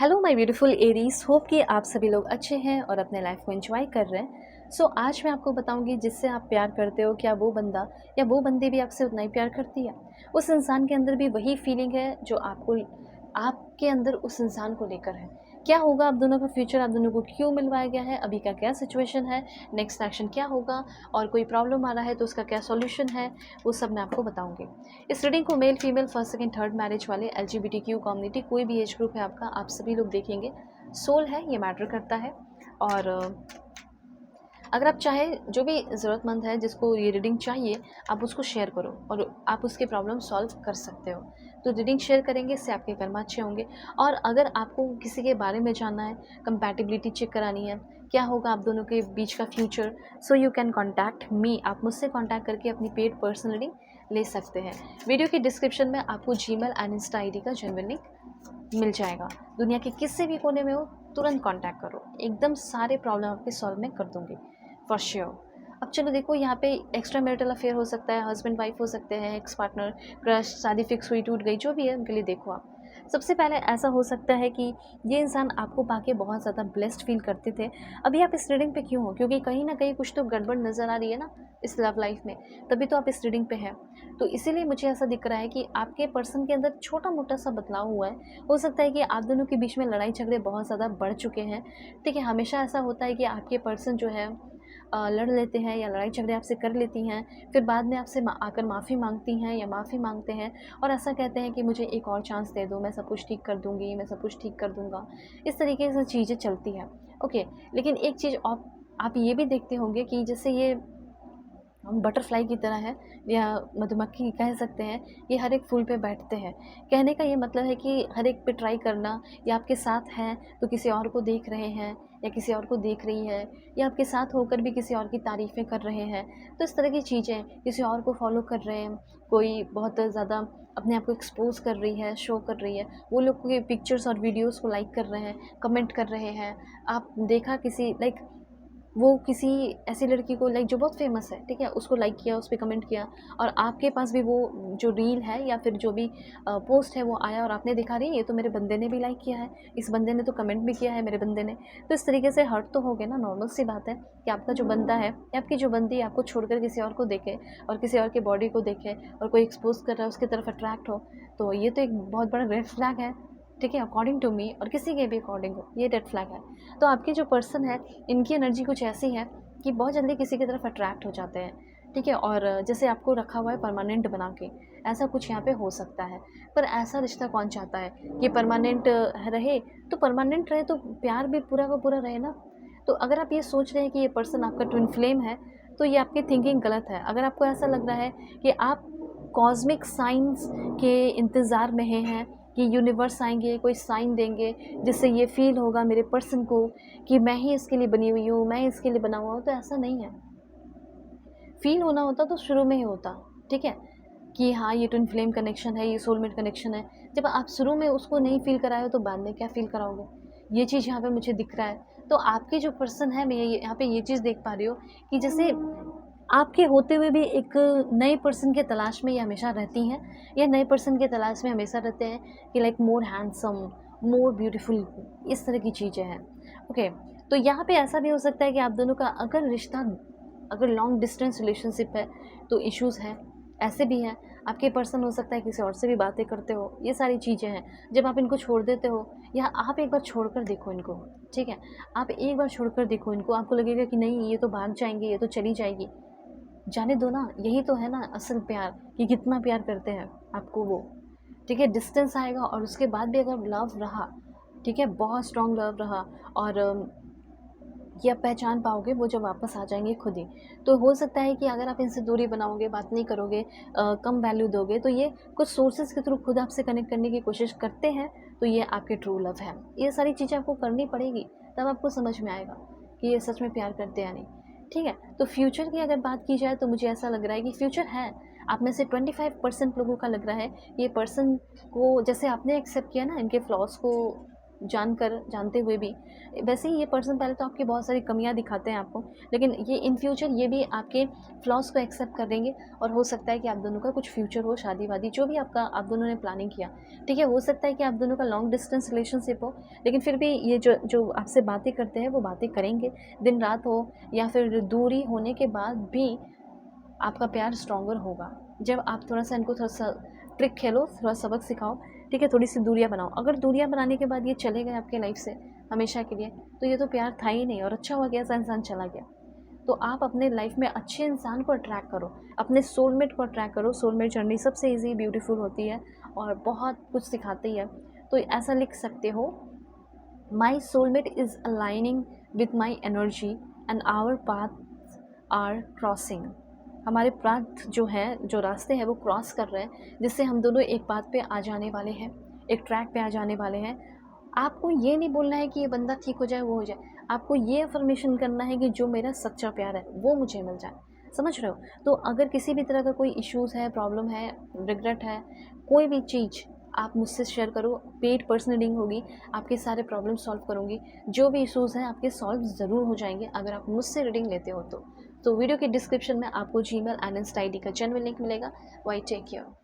Hello my beautiful Aries, hope कि आप सभी लोग अच्छे हैं और अपने लाइफ को एंजॉय कर रहे हैं। आज मैं आपको बताऊंगी जिससे आप प्यार करते हो, क्या वो बंदा या वो बंदी भी आपसे उतना ही प्यार करती है। उस इंसान के अंदर भी वही फीलिंग है जो आपके अंदर उस इंसान को लेकर है। क्या होगा आप दोनों का फ्यूचर, आप दोनों को क्यों मिलवाया गया है, अभी का क्या सिचुएशन है, नेक्स्ट एक्शन क्या होगा, और कोई प्रॉब्लम आ रहा है तो उसका क्या सॉल्यूशन है, वो सब मैं आपको बताऊंगी। इस रीडिंग को male female first second third marriage वाले, LGBTQ कम्युनिटी, कोई भी एज ग्रुप है आपका, आप सभी लोग देखेंगे। सोल है, ये मैटर करता है। और अगर आप चाहें, जो भी ज़रूरतमंद है जिसको ये रीडिंग चाहिए, आप उसको शेयर करो और आप उसके प्रॉब्लम सॉल्व कर सकते हो। तो रीडिंग शेयर करेंगे, इससे आपके कर्म अच्छे होंगे। और अगर आपको किसी के बारे में जानना है, कंपैटिबिलिटी चेक करानी है, क्या होगा आप दोनों के बीच का future, so you can contact me. आप मुझसे कॉन्टैक्ट करके अपनी पेड पर्सनल रीडिंग ले सकते हैं। वीडियो के डिस्क्रिप्शन में आपको जीमेल एंड इंस्टा ID का जेन्युइन लिंक मिल जाएगा। दुनिया के किसी भी कोने में हो, तुरंत कांटेक्ट करो, एकदम सारे प्रॉब्लम आपके सॉल्व मैं कर दूंगी फॉर श्योर। अब चलो देखो, यहाँ पे एक्स्ट्रा मैरिटल अफेयर हो सकता है, हस्बैंड वाइफ हो सकते हैं, एक्स पार्टनर, क्रश, शादी फिक्स हुई टूट गई, जो भी है उनके लिए देखो आप। सबसे पहले ऐसा हो सकता है कि ये इंसान आपको पाके बहुत ज़्यादा ब्लेस्ड फील करते थे। अभी आप इस रीडिंग पे क्यों हो? क्योंकि कहीं ना कहीं कुछ तो गड़बड़ नज़र आ रही है ना इस लव लाइफ में, तभी तो आप इस रीडिंग पे हैं। तो इसीलिए मुझे ऐसा दिख रहा है कि आपके पर्सन के अंदर छोटा मोटा सा बदलाव हुआ है। हो सकता है कि आप दोनों के बीच में लड़ाई झगड़े बहुत ज़्यादा बढ़ चुके हैं। ठीक है, हमेशा ऐसा होता है कि आपके पर्सन जो है लड़ लेते हैं या लड़ाई झगड़े आपसे कर लेती हैं, फिर बाद में आपसे आकर माफ़ी मांगती हैं या माफ़ी मांगते हैं और ऐसा कहते हैं कि मुझे एक और चांस दे दो, मैं सब कुछ ठीक कर दूंगी, मैं सब कुछ ठीक कर दूंगा। इस तरीके से चीज़ें चलती हैं। ओके, लेकिन एक चीज़ आप ये भी देखते होंगे कि जैसे ये बटरफ्लाई की तरह है या मधुमक्खी कह सकते हैं, ये हर एक फूल पे बैठते हैं। कहने का ये मतलब है कि हर एक पे ट्राई करना, या आपके साथ हैं तो किसी और को देख रहे हैं या किसी और को देख रही है, या आपके साथ होकर भी किसी और की तारीफ़ें कर रहे हैं। तो इस तरह की चीज़ें, किसी और को फॉलो कर रहे हैं, कोई बहुत ज़्यादा अपने आप को एक्सपोज कर रही है, शो कर रही है, वो लोग के पिक्चर्स और वीडियोस को लाइक कर रहे हैं, कमेंट कर रहे हैं। आप देखा किसी लाइक वो किसी ऐसी लड़की को लाइक जो बहुत फेमस है, ठीक है, उसको लाइक किया, उस पर कमेंट किया, और आपके पास भी वो जो रील है या फिर जो भी पोस्ट है वो आया और आपने दिखा रही ये तो मेरे बंदे ने भी लाइक किया है, इस बंदे ने तो कमेंट भी किया है मेरे बंदे ने। तो इस तरीके से हर्ट तो हो गए ना, नॉर्मल सी बात है कि आपका जो बंदा है या आपकी जो बंदी है आपको छोड़कर किसी और को देखे और किसी और की बॉडी को देखे और कोई एक्सपोज कर रहा है उसकी तरफ अट्रैक्ट हो, तो ये तो एक बहुत बड़ा रेड फ्लैग है। ठीक है, अकॉर्डिंग टू मी और किसी के भी अकॉर्डिंग हो, ये रेड फ्लैग है। तो आपके जो पर्सन है, इनकी एनर्जी कुछ ऐसी है कि बहुत जल्दी किसी की तरफ अट्रैक्ट हो जाते हैं। ठीक है, और जैसे आपको रखा हुआ है परमानेंट बना के, ऐसा कुछ यहाँ पे हो सकता है। पर ऐसा रिश्ता कौन चाहता है कि परमानेंट रहे? तो परमानेंट रहे तो प्यार भी पूरा का पूरा रहे ना। तो अगर आप ये सोच रहे हैं कि ये पर्सन आपका ट्विन फ्लेम है, तो ये आपकी थिंकिंग गलत है। अगर आपको ऐसा लग रहा है कि आप कॉस्मिक साइंस के इंतज़ार में हैं कि यूनिवर्स आएंगे, कोई साइन देंगे जिससे ये फील होगा मेरे पर्सन को कि मैं ही इसके लिए बनी हुई हूँ, मैं इसके लिए बना हुआ हूँ, तो ऐसा नहीं है। फील होना होता तो शुरू में ही होता। ठीक है, कि हाँ ये ट्विन फ्लेम कनेक्शन है, ये सोलमेट कनेक्शन है। जब आप शुरू में उसको नहीं फील कराए हो तो बाद में क्या फील कराओगे? ये चीज़ यहाँ पे मुझे दिख रहा है। तो आपके जो पर्सन है, मैं यहाँ पे ये चीज़ देख पा रही हूँ कि जैसे आपके होते हुए भी एक नए पर्सन के तलाश में ये हमेशा रहती हैं, या नए पर्सन के तलाश में हमेशा रहते हैं कि like more handsome, more beautiful, इस तरह की चीज़ें हैं। ओके, तो यहाँ पे ऐसा भी हो सकता है कि आप दोनों का अगर रिश्ता, अगर लॉन्ग डिस्टेंस रिलेशनशिप है तो इश्यूज़ हैं, ऐसे भी हैं। आपके पर्सन हो सकता है किसी और से भी बातें करते हो, ये सारी चीज़ें हैं। जब आप इनको छोड़ देते हो, या आप एक बार छोड़कर देखो इनको, ठीक है, आप एक बार छोड़कर देखो इनको, आपको लगेगा कि नहीं ये तो भाग जाएंगे, ये तो चली जाएगी, जाने दो ना। यही तो है ना असल प्यार, कि कितना प्यार करते हैं आपको वो। ठीक है, डिस्टेंस आएगा और उसके बाद भी अगर लव रहा, ठीक है, बहुत स्ट्रॉन्ग लव रहा, और ये आप पहचान पाओगे वो जब वापस आ जाएंगे खुद ही। तो हो सकता है कि अगर आप इनसे दूरी बनाओगे, बात नहीं करोगे, कम वैल्यू दोगे, तो ये कुछ सोर्सेज के थ्रू खुद आपसे कनेक्ट करने की कोशिश करते हैं, तो ये आपके ट्रू लव है। ये सारी चीज़ें आपको करनी पड़ेगी, तब आपको समझ में आएगा कि ये सच में प्यार करते हैं या नहीं। ठीक है, तो फ्यूचर की अगर बात की जाए तो मुझे ऐसा लग रहा है कि फ्यूचर है। आप में से 25% लोगों का लग रहा है ये पर्सन को, जैसे आपने एक्सेप्ट किया ना इनके फ्लॉज को, जानते हुए भी। वैसे ही ये पर्सन पहले तो आपकी बहुत सारी कमियाँ दिखाते हैं आपको, लेकिन ये इन फ्यूचर ये भी आपके फ्लॉज़ को एक्सेप्ट कर लेंगे और हो सकता है कि आप दोनों का कुछ फ्यूचर हो, शादी-वादी जो भी आपका आप दोनों ने प्लानिंग किया, ठीक है? हो सकता है कि आप दोनों का लॉन्ग डिस्टेंस रिलेशनशिप हो, लेकिन फिर भी ये जो जो आपसे बातें करते हैं वो बातें करेंगे, दिन-रात हो या फिर दूरी होने के बाद भी आपका प्यार स्ट्रॉन्गर होगा। जब आप थोड़ा-सा इनको थोड़ा-सा ट्रिक खेलो, थोड़ा सबक सिखाओ, ठीक है? थोड़ी-सी दूरियाँ बनाओ। अगर दूरियाँ बनाने के बाद ये चले गए आपके लाइफ़ से हमेशा के लिए, तो ये तो प्यार था ही नहीं और अच्छा हुआ कि ऐसा इंसान चला गया। तो आप अपने लाइफ़ में अच्छे इंसान को अट्रैक्ट करो, अपने सोलमेट को अट्रैक्ट करो। सोलमेट जर्नी सबसे ईज़ी, ब्यूटीफुल होती है और बहुत कुछ सिखाती है। तो ऐसा लिख सकते हो, my soulmate is aligning with my energy and our paths are crossing. हमारे पाथ जो है, जो रास्ते हैं वो क्रॉस कर रहे हैं, जिससे हम दोनों एक बात पे आ जाने वाले हैं, एक ट्रैक पे आ जाने वाले हैं। आपको ये नहीं बोलना है कि ये बंदा ठीक हो जाए, वो हो जाए। आपको ये अफ़र्मेशन करना है कि जो मेरा सच्चा प्यार है वो मुझे मिल जाए। समझ रहे हो? तो अगर किसी भी तरह का कोई इश्यूज़ है, प्रॉब्लम है, रिग्रेट है, कोई भी चीज़ आप मुझसे शेयर करो, पेड पर्सनल रीडिंग होगी, आपके सारे प्रॉब्लम सॉल्व करूँगी। जो भी इश्यूज़ हैं आपके सॉल्व ज़रूर हो जाएँगे अगर आप मुझसे रीडिंग लेते हो तो। वीडियो के डिस्क्रिप्शन में आपको जीमेल एंड इंस्टा आईडी का जेन्युइन लिंक मिलेगा। Why take care.